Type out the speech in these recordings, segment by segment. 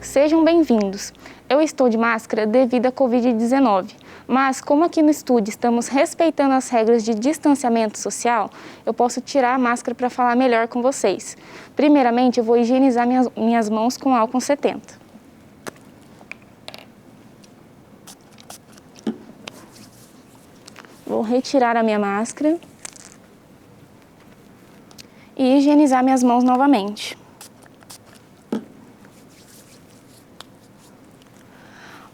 Sejam bem-vindos. Eu estou de máscara devido à Covid-19, mas como aqui no estúdio estamos respeitando as regras de distanciamento social, eu posso tirar a máscara para falar melhor com vocês. Primeiramente, eu vou higienizar minhas mãos com álcool 70. Vou retirar a minha máscara e higienizar minhas mãos novamente.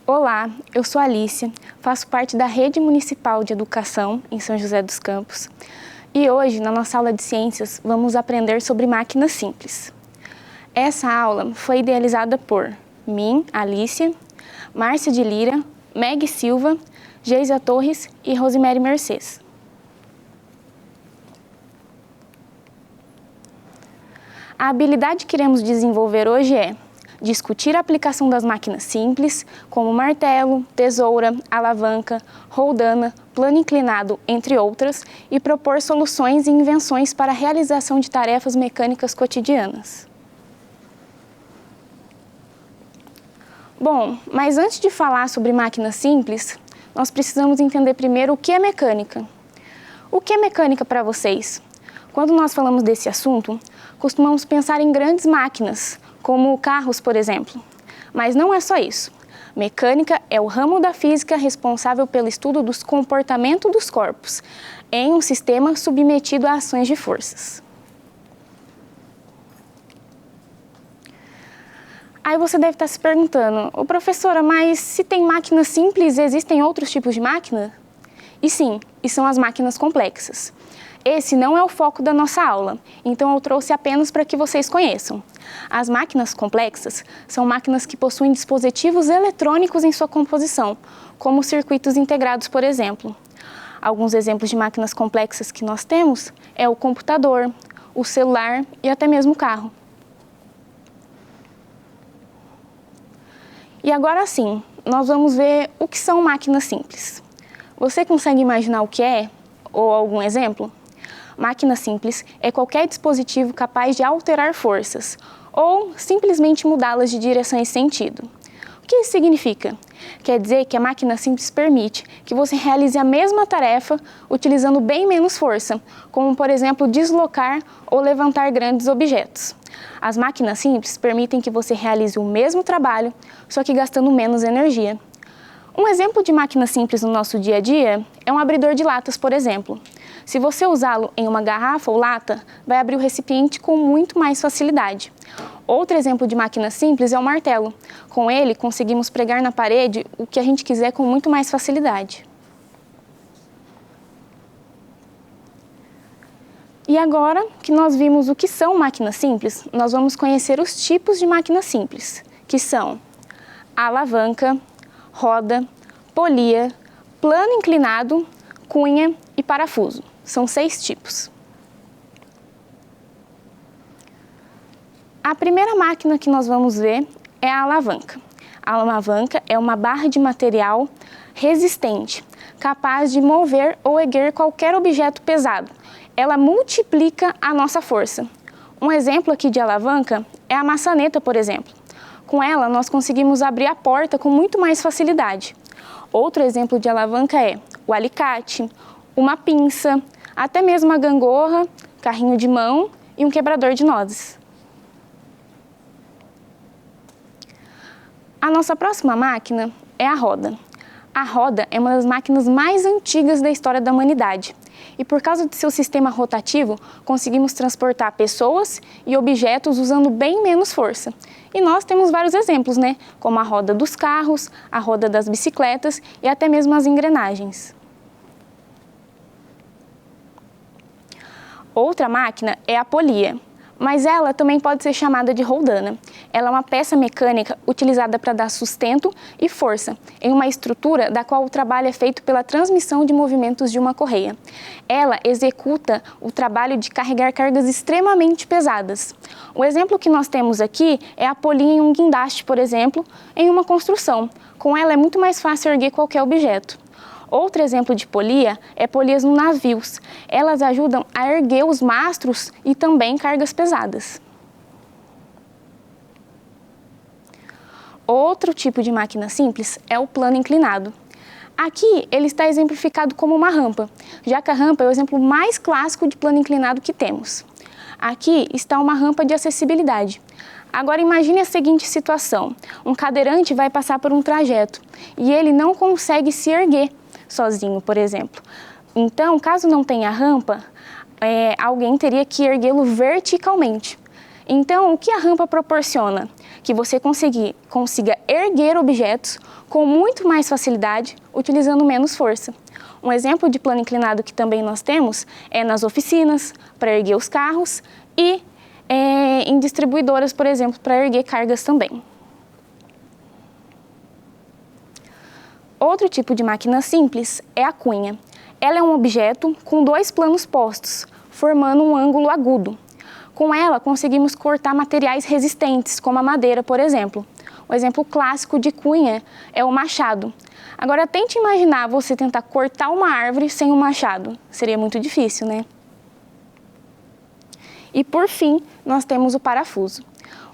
Olá, eu sou Alicia, faço parte da Rede Municipal de Educação em São José dos Campos e hoje, na nossa aula de Ciências, vamos aprender sobre máquinas simples. Essa aula foi idealizada por mim, Alicia, Márcia de Lira, Meg Silva, Geisa Torres e Rosemary Mercedes. A habilidade que iremos desenvolver hoje é discutir a aplicação das máquinas simples, como martelo, tesoura, alavanca, roldana, plano inclinado, entre outras, e propor soluções e invenções para a realização de tarefas mecânicas cotidianas. Bom, mas antes de falar sobre máquinas simples, nós precisamos entender primeiro o que é mecânica. O que é mecânica para vocês? Quando nós falamos desse assunto, costumamos pensar em grandes máquinas, como carros, por exemplo. Mas não é só isso. Mecânica é o ramo da física responsável pelo estudo dos comportamentos dos corpos em um sistema submetido a ações de forças. Aí você deve estar se perguntando, professora, mas se tem máquinas simples, existem outros tipos de máquina? E sim, e são as máquinas complexas. Esse não é o foco da nossa aula, então eu trouxe apenas para que vocês conheçam. As máquinas complexas são máquinas que possuem dispositivos eletrônicos em sua composição, como circuitos integrados, por exemplo. Alguns exemplos de máquinas complexas que nós temos é o computador, o celular e até mesmo o carro. E agora sim, nós vamos ver o que são máquinas simples. Você consegue imaginar o que é? Ou algum exemplo? Máquina simples é qualquer dispositivo capaz de alterar forças ou simplesmente mudá-las de direção e sentido. O que isso significa? Quer dizer que a máquina simples permite que você realize a mesma tarefa utilizando bem menos força, como, por exemplo, deslocar ou levantar grandes objetos. As máquinas simples permitem que você realize o mesmo trabalho, só que gastando menos energia. Um exemplo de máquina simples no nosso dia a dia é um abridor de latas, por exemplo. Se você usá-lo em uma garrafa ou lata, vai abrir o recipiente com muito mais facilidade. Outro exemplo de máquina simples é o martelo. Com ele, conseguimos pregar na parede o que a gente quiser com muito mais facilidade. E agora que nós vimos o que são máquinas simples, nós vamos conhecer os tipos de máquinas simples, que são alavanca, roda, polia, plano inclinado, cunha e parafuso. São 6 tipos. A primeira máquina que nós vamos ver é a alavanca. A alavanca é uma barra de material resistente, capaz de mover ou erguer qualquer objeto pesado. Ela multiplica a nossa força. Um exemplo aqui de alavanca é a maçaneta, por exemplo. Com ela, nós conseguimos abrir a porta com muito mais facilidade. Outro exemplo de alavanca é o alicate, uma pinça, até mesmo a gangorra, carrinho de mão e um quebrador de nozes. A nossa próxima máquina é a roda. A roda é uma das máquinas mais antigas da história da humanidade. E por causa de seu sistema rotativo, conseguimos transportar pessoas e objetos usando bem menos força. E nós temos vários exemplos, né? Como a roda dos carros, a roda das bicicletas e até mesmo as engrenagens. Outra máquina é a polia, mas ela também pode ser chamada de roldana. Ela é uma peça mecânica utilizada para dar sustento e força em uma estrutura da qual o trabalho é feito pela transmissão de movimentos de uma correia. Ela executa o trabalho de carregar cargas extremamente pesadas. O exemplo que nós temos aqui é a polia em um guindaste, por exemplo, em uma construção. Com ela é muito mais fácil erguer qualquer objeto. Outro exemplo de polia é polias nos navios. Elas ajudam a erguer os mastros e também cargas pesadas. Outro tipo de máquina simples é o plano inclinado. Aqui ele está exemplificado como uma rampa, já que a rampa é o exemplo mais clássico de plano inclinado que temos. Aqui está uma rampa de acessibilidade. Agora imagine a seguinte situação: um cadeirante vai passar por um trajeto e ele não consegue se erguer sozinho, por exemplo. Então, caso não tenha rampa, alguém teria que erguê-lo verticalmente. Então, o que a rampa proporciona? Que você consiga erguer objetos com muito mais facilidade, utilizando menos força. Um exemplo de plano inclinado que também nós temos é nas oficinas, para erguer os carros, e em distribuidoras, por exemplo, para erguer cargas também. Outro tipo de máquina simples é a cunha. Ela é um objeto com dois planos postos, formando um ângulo agudo. Com ela, conseguimos cortar materiais resistentes, como a madeira, por exemplo. O exemplo clássico de cunha é o machado. Agora, tente imaginar você tentar cortar uma árvore sem um machado. Seria muito difícil, né? E, por fim, nós temos o parafuso.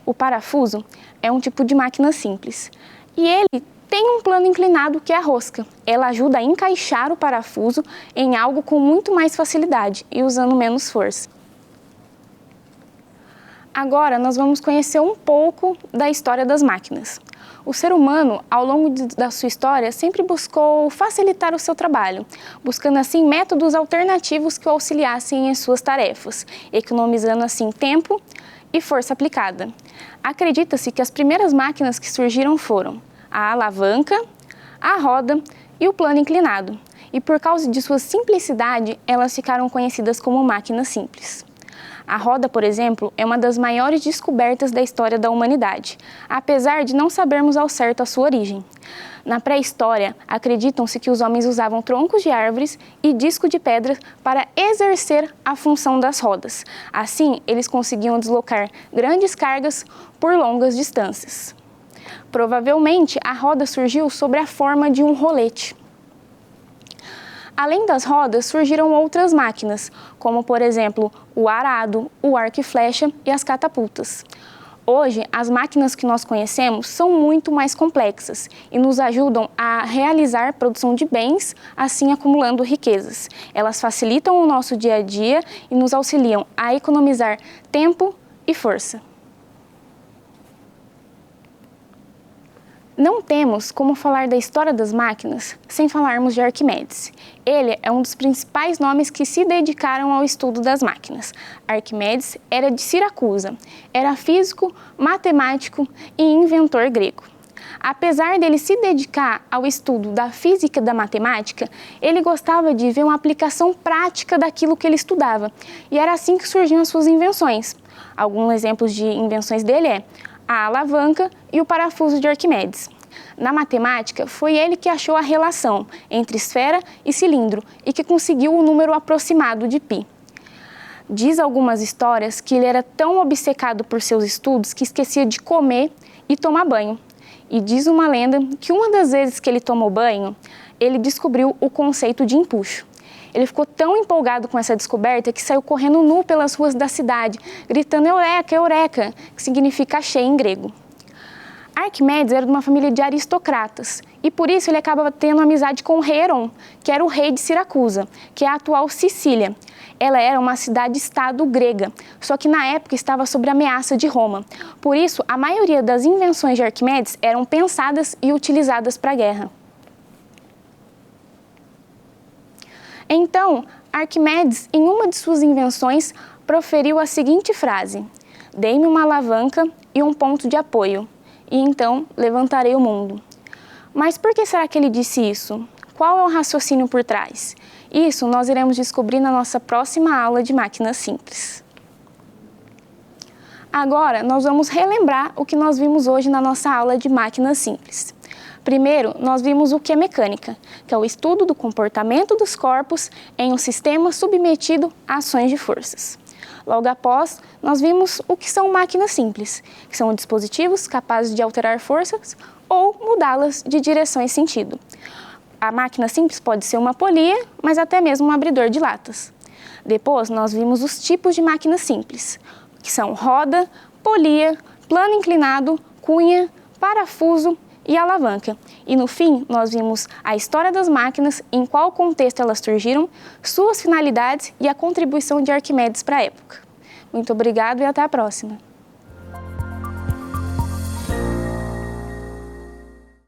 O parafuso é um tipo de máquina simples. E ele tem um plano inclinado que é a rosca. Ela ajuda a encaixar o parafuso em algo com muito mais facilidade e usando menos força. Agora, nós vamos conhecer um pouco da história das máquinas. O ser humano, ao longo da sua história, sempre buscou facilitar o seu trabalho, buscando assim métodos alternativos que o auxiliassem em suas tarefas, economizando assim tempo e força aplicada. Acredita-se que as primeiras máquinas que surgiram foram a alavanca, a roda e o plano inclinado, e por causa de sua simplicidade, elas ficaram conhecidas como máquinas simples. A roda, por exemplo, é uma das maiores descobertas da história da humanidade, apesar de não sabermos ao certo a sua origem. Na pré-história, acreditam-se que os homens usavam troncos de árvores e disco de pedra para exercer a função das rodas. Assim, eles conseguiam deslocar grandes cargas por longas distâncias. Provavelmente, a roda surgiu sob a forma de um rolete. Além das rodas, surgiram outras máquinas, como, por exemplo, o arado, o arco e flecha e as catapultas. Hoje, as máquinas que nós conhecemos são muito mais complexas e nos ajudam a realizar produção de bens, assim acumulando riquezas. Elas facilitam o nosso dia a dia e nos auxiliam a economizar tempo e força. Não temos como falar da história das máquinas sem falarmos de Arquimedes. Ele é um dos principais nomes que se dedicaram ao estudo das máquinas. Arquimedes era de Siracusa, era físico, matemático e inventor grego. Apesar dele se dedicar ao estudo da física e da matemática, ele gostava de ver uma aplicação prática daquilo que ele estudava, e era assim que surgiam as suas invenções. Alguns exemplos de invenções dele é a alavanca e o parafuso de Arquimedes. Na matemática, foi ele que achou a relação entre esfera e cilindro e que conseguiu o número aproximado de π. Diz algumas histórias que ele era tão obcecado por seus estudos que esquecia de comer e tomar banho. E diz uma lenda que uma das vezes que ele tomou banho, ele descobriu o conceito de empuxo. Ele ficou tão empolgado com essa descoberta que saiu correndo nu pelas ruas da cidade, gritando "Eureka, Eureka", que significa achei em grego. Arquimedes era de uma família de aristocratas e por isso ele acaba tendo amizade com o rei Heron, que era o rei de Siracusa, que é a atual Sicília. Ela era uma cidade-estado grega, só que na época estava sob ameaça de Roma. Por isso, a maioria das invenções de Arquimedes eram pensadas e utilizadas para a guerra. Então, Arquimedes, em uma de suas invenções, proferiu a seguinte frase: "Dei-me uma alavanca e um ponto de apoio, e então levantarei o mundo." Mas por que será que ele disse isso? Qual é o raciocínio por trás? Isso nós iremos descobrir na nossa próxima aula de máquinas simples. Agora, nós vamos relembrar o que nós vimos hoje na nossa aula de máquinas simples. Primeiro, nós vimos o que é mecânica, que é o estudo do comportamento dos corpos em um sistema submetido a ações de forças. Logo após, nós vimos o que são máquinas simples, que são dispositivos capazes de alterar forças ou mudá-las de direção e sentido. A máquina simples pode ser uma polia, mas até mesmo um abridor de latas. Depois, nós vimos os tipos de máquinas simples, que são roda, polia, plano inclinado, cunha, parafuso e alavanca. E no fim, nós vimos a história das máquinas, em qual contexto elas surgiram, suas finalidades e a contribuição de Arquimedes para a época. Muito obrigado e até a próxima!